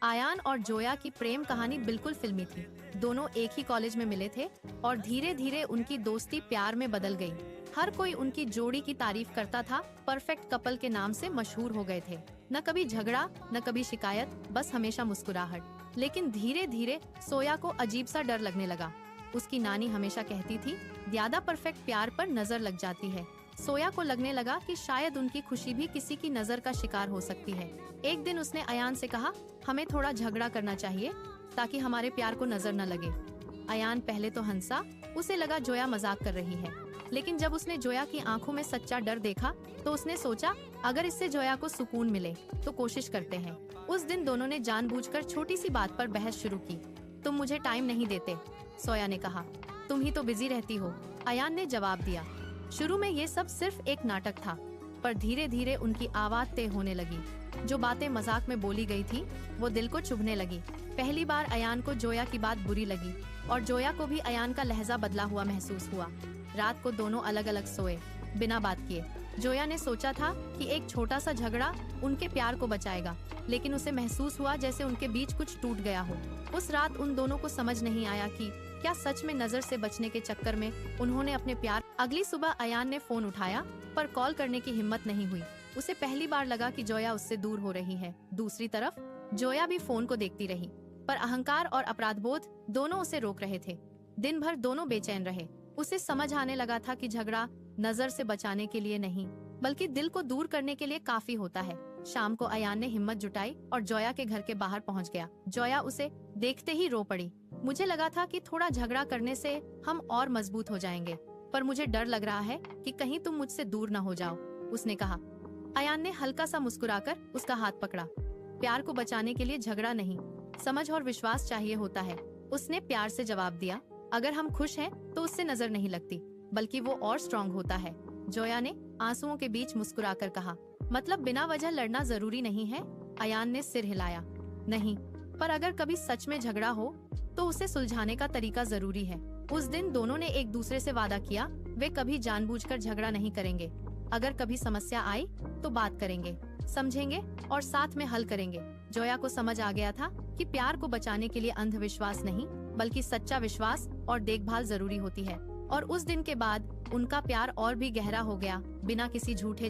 आयान और जोया की प्रेम कहानी बिल्कुल फिल्मी थी। दोनों एक ही कॉलेज में मिले थे और धीरे धीरे उनकी दोस्ती प्यार में बदल गई। हर कोई उनकी जोड़ी की तारीफ करता था, परफेक्ट कपल के नाम से मशहूर हो गए थे। न कभी झगड़ा, न कभी शिकायत, बस हमेशा मुस्कुराहट। लेकिन धीरे धीरे सोया को अजीब सा डर लगने लगा। उसकी नानी हमेशा कहती थी, ज्यादा परफेक्ट प्यार पर नजर लग जाती है। सोया को लगने लगा कि शायद उनकी खुशी भी किसी की नजर का शिकार हो सकती है। एक दिन उसने अयान से कहा, हमें थोड़ा झगड़ा करना चाहिए ताकि हमारे प्यार को नजर न लगे। अयान पहले तो हंसा, उसे लगा जोया मजाक कर रही है। लेकिन जब उसने जोया की आंखों में सच्चा डर देखा तो उसने सोचा, अगर इससे जोया को सुकून मिले तो कोशिश करते हैं। उस दिन दोनों ने जानबूझकर छोटी सी बात पर बहस शुरू की। तुम मुझे टाइम नहीं देते, सोया ने कहा। तुम ही तो बिजी रहती हो, अयान ने जवाब दिया। शुरू में ये सब सिर्फ एक नाटक था, पर धीरे धीरे उनकी आवाज तय होने लगी। जो बातें मजाक में बोली गई थी वो दिल को चुभने लगी। पहली बार अयान को जोया की बात बुरी लगी और जोया को भी अयान का लहजा बदला हुआ महसूस हुआ। रात को दोनों अलग अलग सोए, बिना बात किए। जोया ने सोचा था कि एक छोटा सा झगड़ा उनके प्यार को बचाएगा, लेकिन उसे महसूस हुआ जैसे उनके बीच कुछ टूट गया हो। उस रात उन दोनों को समझ नहीं आया कि क्या सच में नजर से बचने के चक्कर में उन्होंने अपने प्यार। अगली सुबह अयान ने फोन उठाया, पर कॉल करने की हिम्मत नहीं हुई। उसे पहली बार लगा कि जोया उससे दूर हो रही है। दूसरी तरफ जोया भी फोन को देखती रही, पर अहंकार और अपराधबोध दोनों उसे रोक रहे थे। दिन भर दोनों बेचैन रहे। उसे समझ आने लगा था कि झगड़ा नजर से बचाने के लिए नहीं, बल्कि दिल को दूर करने के लिए काफी होता है। शाम को अयान ने हिम्मत जुटाई और जोया के घर के बाहर पहुंच गया। जोया उसे देखते ही रो पड़ी। मुझे लगा था कि थोड़ा झगड़ा करने से हम और मजबूत हो जाएंगे, पर मुझे डर लग रहा है कि कहीं तुम मुझसे दूर न हो जाओ, उसने कहा। अयान ने हल्का सा मुस्कुराकर उसका हाथ पकड़ा। प्यार को बचाने के लिए झगड़ा नहीं, समझ और विश्वास चाहिए होता है, उसने प्यार से जवाब दिया। अगर हम खुश हैं तो उससे नजर नहीं लगती, बल्कि वो और स्ट्रॉन्ग होता है, जोया ने आंसुओं के बीच मुस्कुराकर कहा। मतलब बिना वजह लड़ना जरूरी नहीं है, अयान ने सिर हिलाया। नहीं, पर अगर कभी सच में झगड़ा हो तो उसे सुलझाने का तरीका जरूरी है। उस दिन दोनों ने एक दूसरे से वादा किया, वे कभी जानबूझकर झगड़ा नहीं करेंगे। अगर कभी समस्या आई तो बात करेंगे, समझेंगे और साथ में हल करेंगे। जोया को समझ आ गया था कि प्यार को बचाने के लिए अंधविश्वास नहीं, बल्कि सच्चा विश्वास और देखभाल जरूरी होती है। और उस दिन के बाद उनका प्यार और भी गहरा हो गया, बिना किसी झूठे